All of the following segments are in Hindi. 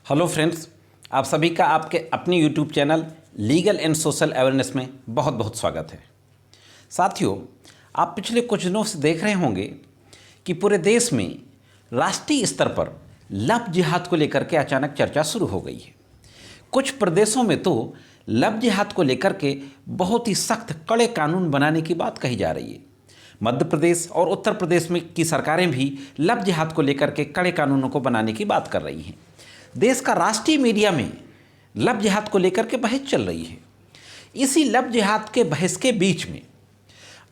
हेलो फ्रेंड्स, आप सभी का आपके अपने YouTube channel legal and social awareness में बहुत बहुत स्वागत है। साथियों, आप पिछले कुछ दिनों से देख रहे होंगे कि पूरे देश में राष्ट्रीय स्तर पर लव जिहाद को लेकर के अचानक चर्चा शुरू हो गई है। कुछ प्रदेशों में तो लव जिहाद को लेकर के बहुत ही सख्त कड़े कानून बनाने की बात कही जा रही है। मध्य प्रदेश और उत्तर प्रदेश में की सरकारें भी लव जिहाद को लेकर के कड़े कानूनों को बनाने की बात कर रही हैं। देश का राष्ट्रीय मीडिया में लव जिहाद को लेकर के बहस चल रही है। इसी लव जिहाद के बहस के बीच में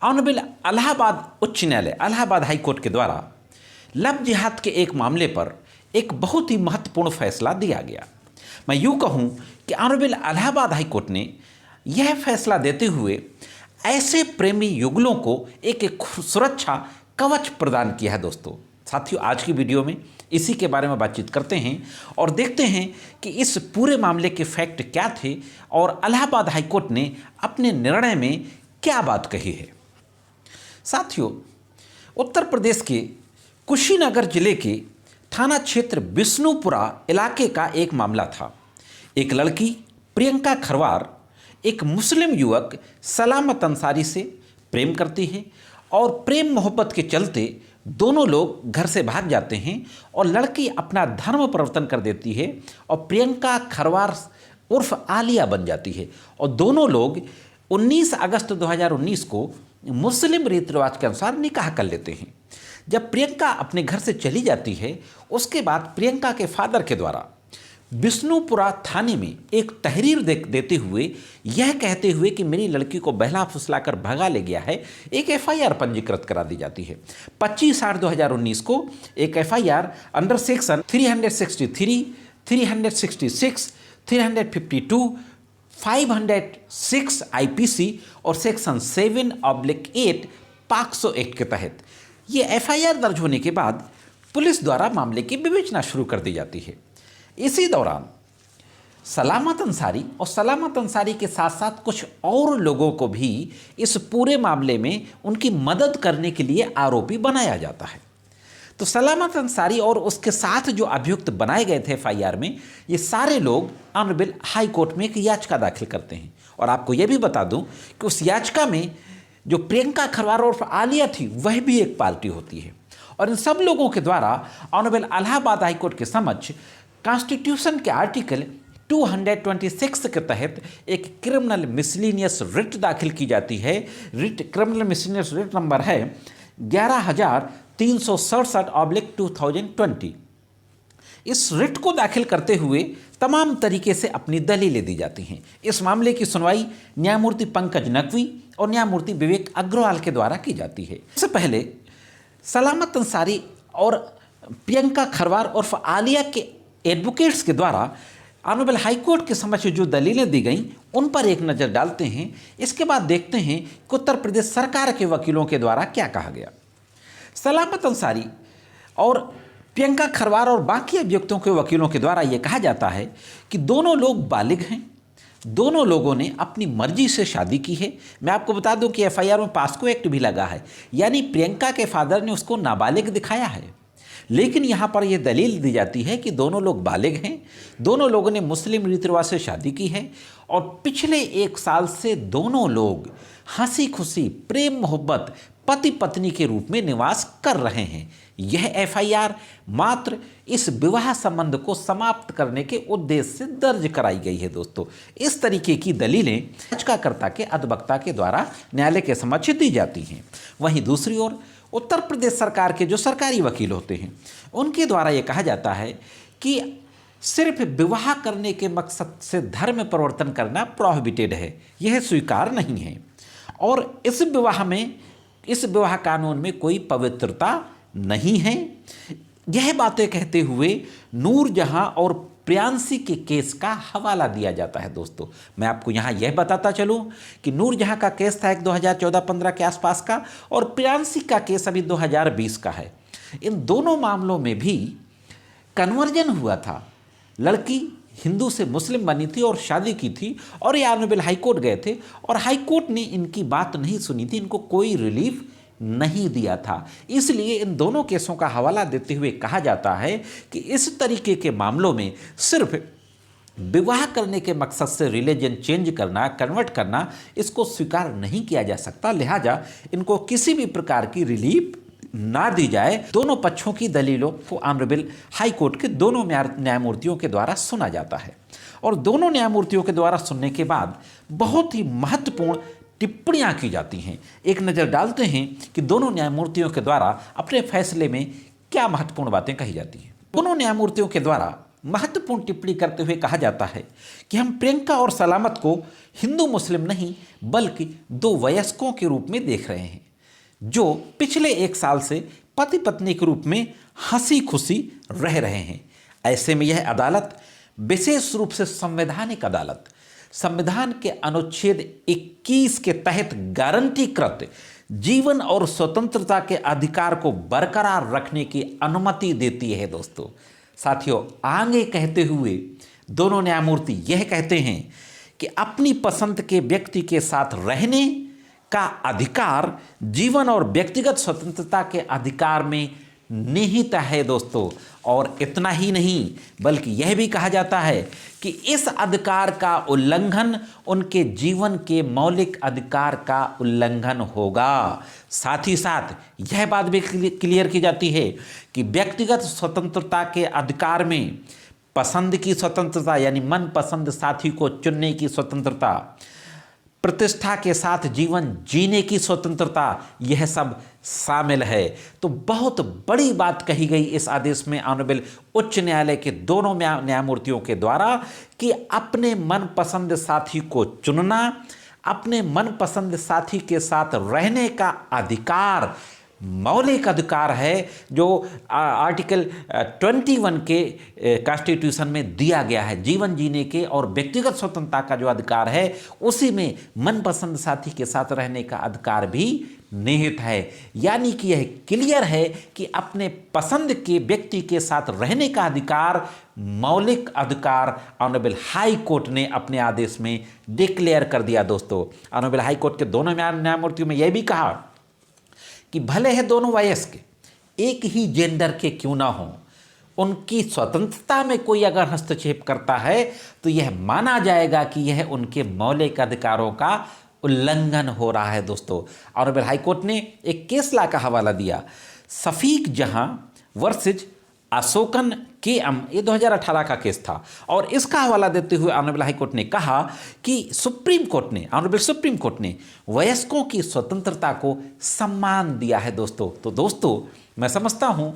ऑनरेबल इलाहाबाद उच्च न्यायालय, इलाहाबाद हाई कोर्ट के द्वारा लव जिहाद के एक मामले पर एक बहुत ही महत्वपूर्ण फैसला दिया गया। मैं यूँ कहूँ कि ऑनरेबल इलाहाबाद हाई कोर्ट ने यह फैसला देते हुए ऐसे प्रेमी युगलों को एक सुरक्षा कवच प्रदान किया है। दोस्तों साथियों, आज की वीडियो में इसी के बारे में बातचीत करते हैं और देखते हैं कि इस पूरे मामले के फैक्ट क्या थे और इलाहाबाद हाई कोर्ट ने अपने निर्णय में क्या बात कही है। साथियों, उत्तर प्रदेश के कुशीनगर जिले के थाना क्षेत्र बिष्णुपुरा इलाके का एक मामला था। एक लड़की प्रियंका खरवार एक मुस्लिम युवक सलामत अंसारी से प्रेम करती है और प्रेम मोहब्बत के चलते दोनों लोग घर से भाग जाते हैं और लड़की अपना धर्म परिवर्तन कर देती है और प्रियंका खरवार उर्फ आलिया बन जाती है और दोनों लोग 19 अगस्त 2019 को मुस्लिम रीति रिवाज के अनुसार निकाह कर लेते हैं। जब प्रियंका अपने घर से चली जाती है, उसके बाद प्रियंका के फादर के द्वारा बिष्णुपुरा थाने में एक तहरीर देते हुए यह कहते हुए कि मेरी लड़की को बहला फुसलाकर भगा ले गया है, एक एफआईआर पंजीकृत करा दी जाती है। 25/8/2019 को एक एफआईआर अंडर सेक्शन 363, 366, 352, 506 आईपीसी और सेक्शन 7/8 पॉक्सो एक्ट के तहत ये एफआईआर दर्ज होने के बाद पुलिस द्वारा मामले की विवेचना शुरू कर दी जाती है। इसी दौरान सलामत अंसारी और सलामत अंसारी के साथ साथ कुछ और लोगों को भी इस पूरे मामले में उनकी मदद करने के लिए आरोपी बनाया जाता है। तो सलामत अंसारी और उसके साथ जो अभियुक्त बनाए गए थे एफआईआर में, ये सारे लोग ऑनरेबल हाई कोर्ट में एक याचिका दाखिल करते हैं। और आपको यह भी बता दूं कि उस याचिका में जो प्रियंका खरवार और आलिया थी वह भी एक पार्टी होती है। और इन सब लोगों के द्वारा ऑनरेबल इलाहाबाद हाई कोर्ट के समक्ष कॉन्स्टिट्यूशन के आर्टिकल 226 के तहत एक क्रिमिनल मिसलिनियस रिट दाखिल की जाती है। क्रिमिनल मिसलिनियस रिट नंबर है 11367/2020। इस रिट को दाखिल करते हुए तमाम तरीके से अपनी दलीलें दी जाती हैं। इस मामले की सुनवाई न्यायमूर्ति पंकज नकवी और न्यायमूर्ति विवेक अग्रवाल के द्वारा की जाती है। इससे पहले सलामत अंसारी और प्रियंका खरवार उर्फ आलिया के एडवोकेट्स के द्वारा ऑनरेबल हाई कोर्ट के समक्ष जो दलीलें दी गईं उन पर एक नज़र डालते हैं। इसके बाद देखते हैं कि उत्तर प्रदेश सरकार के वकीलों के द्वारा क्या कहा गया। सलामत अंसारी और प्रियंका खरवार और बाकी अभियुक्तों के वकीलों के द्वारा यह कहा जाता है कि दोनों लोग बालिग हैं, दोनों लोगों ने अपनी मर्जी से शादी की है। मैं आपको बता दूं कि एफआईआर में पॉस्को एक्ट भी लगा है, यानी प्रियंका के फादर ने उसको नाबालिग दिखाया है। लेकिन यहाँ पर यह दलील दी जाती है कि दोनों लोग बालिग हैं, दोनों लोगों ने मुस्लिम रीति रिवाज से शादी की है और पिछले 1 साल से दोनों लोग हंसी खुशी प्रेम मोहब्बत पति पत्नी के रूप में निवास कर रहे हैं। यह एफआईआर मात्र इस विवाह संबंध को समाप्त करने के उद्देश्य से दर्ज कराई गई है। दोस्तों, इस तरीके की दलीलें याचिकाकर्ता के अधिवक्ता के द्वारा न्यायालय के समक्ष दी जाती हैं। वहीं दूसरी ओर उत्तर प्रदेश सरकार के जो सरकारी वकील होते हैं उनके द्वारा ये कहा जाता है कि सिर्फ विवाह करने के मकसद से धर्म परिवर्तन करना प्रोहिबिटेड है, यह स्वीकार नहीं है और इस विवाह कानून में कोई पवित्रता नहीं है। यह बातें कहते हुए नूरजहां और प्रियांशी के केस का हवाला दिया जाता है। दोस्तों, मैं आपको यहाँ यह बताता चलूँ कि नूरजहां का केस था 2014-15 के आसपास का और प्रियांशी का केस अभी 2020 का है। इन दोनों मामलों में भी कन्वर्जन हुआ था। लड़की हिंदू से मुस्लिम बनी थी और शादी की थी और ये ऑनरेबल हाई कोर्ट गए थे और हाई कोर्ट ने इनकी बात नहीं सुनी थी, इनको कोई रिलीफ नहीं दिया था। इसलिए इन दोनों केसों का हवाला देते हुए कहा जाता है कि इस तरीके के मामलों में सिर्फ विवाह करने के मकसद से रिलीजन चेंज करना, कन्वर्ट करना, इसको स्वीकार नहीं किया जा सकता। लिहाजा इनको किसी भी प्रकार की रिलीफ ना दी जाए। दोनों पक्षों की दलीलों को ऑनरेबल हाई कोर्ट के दोनों न्यायमूर्तियों के द्वारा सुना जाता है और दोनों न्यायमूर्तियों के द्वारा सुनने के बाद बहुत ही महत्वपूर्ण टिप्पणियां की जाती हैं। एक नज़र डालते हैं कि दोनों न्यायमूर्तियों के द्वारा अपने फैसले में क्या महत्वपूर्ण बातें कही जाती हैं। दोनों न्यायमूर्तियों के द्वारा महत्वपूर्ण टिप्पणी करते हुए कहा जाता है कि हम प्रियंका और सलामत को हिंदू मुस्लिम नहीं बल्कि दो वयस्कों के रूप में देख रहे हैं, जो पिछले 1 साल से पति पत्नी के रूप में हंसी खुशी रह रहे हैं। ऐसे में यह अदालत, विशेष रूप से संवैधानिक अदालत, संविधान के अनुच्छेद 21 के तहत गारंटीकृत जीवन और स्वतंत्रता के अधिकार को बरकरार रखने की अनुमति देती है। दोस्तों साथियों, आगे कहते हुए दोनों न्यायमूर्ति यह कहते हैं कि अपनी पसंद के व्यक्ति के साथ रहने का अधिकार जीवन और व्यक्तिगत स्वतंत्रता के अधिकार में निहित है। दोस्तों, और इतना ही नहीं बल्कि यह भी कहा जाता है कि इस अधिकार का उल्लंघन उनके जीवन के मौलिक अधिकार का उल्लंघन होगा। साथ ही साथ यह बात भी क्लियर की जाती है कि व्यक्तिगत स्वतंत्रता के अधिकार में पसंद की स्वतंत्रता यानी मनपसंद साथी को चुनने की स्वतंत्रता, प्रतिष्ठा के साथ जीवन जीने की स्वतंत्रता, यह सब शामिल है। तो बहुत बड़ी बात कही गई इस आदेश में ऑनरेबल उच्च न्यायालय के दोनों न्यायमूर्तियों के द्वारा कि अपने मनपसंद साथी को चुनना, अपने मनपसंद साथी के साथ रहने का अधिकार मौलिक अधिकार है, जो आर्टिकल 21 के कॉन्स्टिट्यूशन में दिया गया है। जीवन जीने के और व्यक्तिगत स्वतंत्रता का जो अधिकार है उसी में मनपसंद साथी के साथ रहने का अधिकार भी निहित है। यानी कि यह क्लियर है कि अपने पसंद के व्यक्ति के साथ रहने का अधिकार मौलिक अधिकार ऑनरेबल हाई कोर्ट ने अपने आदेश में डिक्लेयर कर दिया। दोस्तों, ऑनरेबल हाई कोर्ट के दोनों न्यायमूर्तियों में यह भी कहा कि भले है दोनों वयस्क एक ही जेंडर के क्यों ना हों, उनकी स्वतंत्रता में कोई अगर हस्तक्षेप करता है तो यह माना जाएगा कि यह उनके मौलिक अधिकारों का उल्लंघन हो रहा है। दोस्तों, ऑनरेबल हाई कोर्ट ने एक केस ला का हवाला दिया, शफीक जहां वर्सेज अशोकन के ये 2018 का केस था और इसका हवाला देते हुए ऑनरेबल हाई कोर्ट ने कहा कि ऑनरेबल सुप्रीम कोर्ट ने वयस्कों की स्वतंत्रता को सम्मान दिया है। दोस्तों, मैं समझता हूं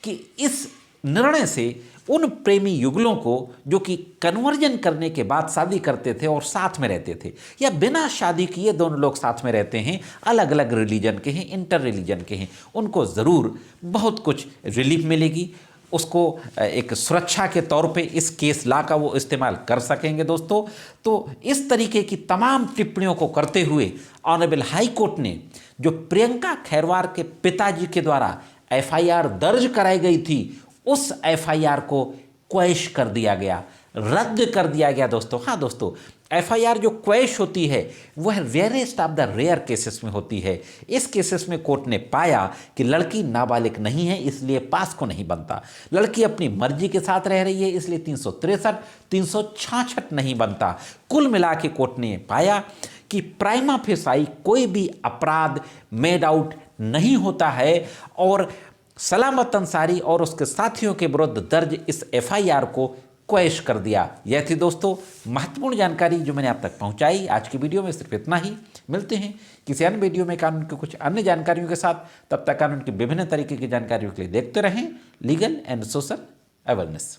कि इस निर्णय से उन प्रेमी युगलों को जो कि कन्वर्जन करने के बाद शादी करते थे और साथ में रहते थे, या बिना शादी किए दोनों लोग साथ में रहते हैं, अलग अलग रिलीजन के हैं, इंटर रिलीजन के हैं, उनको ज़रूर बहुत कुछ रिलीफ मिलेगी। उसको एक सुरक्षा के तौर पे इस केस ला का वो इस्तेमाल कर सकेंगे। दोस्तों, तो इस तरीके की तमाम टिप्पणियों को करते हुए ऑनरेबल हाई कोर्ट ने जो प्रियंका खैरवार के पिताजी के द्वारा FIR दर्ज कराई गई थी, उस FIR को क्वैश कर दिया गया, रद्द कर दिया गया। दोस्तों, FIR जो क्वैश होती है वह rarest of the rare cases में होती है। इस केसेस में कोर्ट ने पाया कि लड़की नाबालिग नहीं है, इसलिए पास को नहीं बनता। लड़की अपनी मर्जी के साथ रह रही है, इसलिए 363, 366 नहीं बनता। कुल मिला के कोर्ट ने पाया कि प्राइमा फेसाई कोई भी अपराध मेड आउट नहीं होता है और सलामत अंसारी और उसके साथियों के विरुद्ध दर्ज इस FIR को क्वैश कर दिया। यह थी दोस्तों महत्वपूर्ण जानकारी जो मैंने आप तक पहुंचाई। आज की वीडियो में सिर्फ इतना ही। मिलते हैं किसी अन्य वीडियो में कानून की कुछ अन्य जानकारियों के साथ। तब तक कानून की विभिन्न तरीके की जानकारियों के लिए देखते रहें लीगल एंड सोशल अवेयरनेस।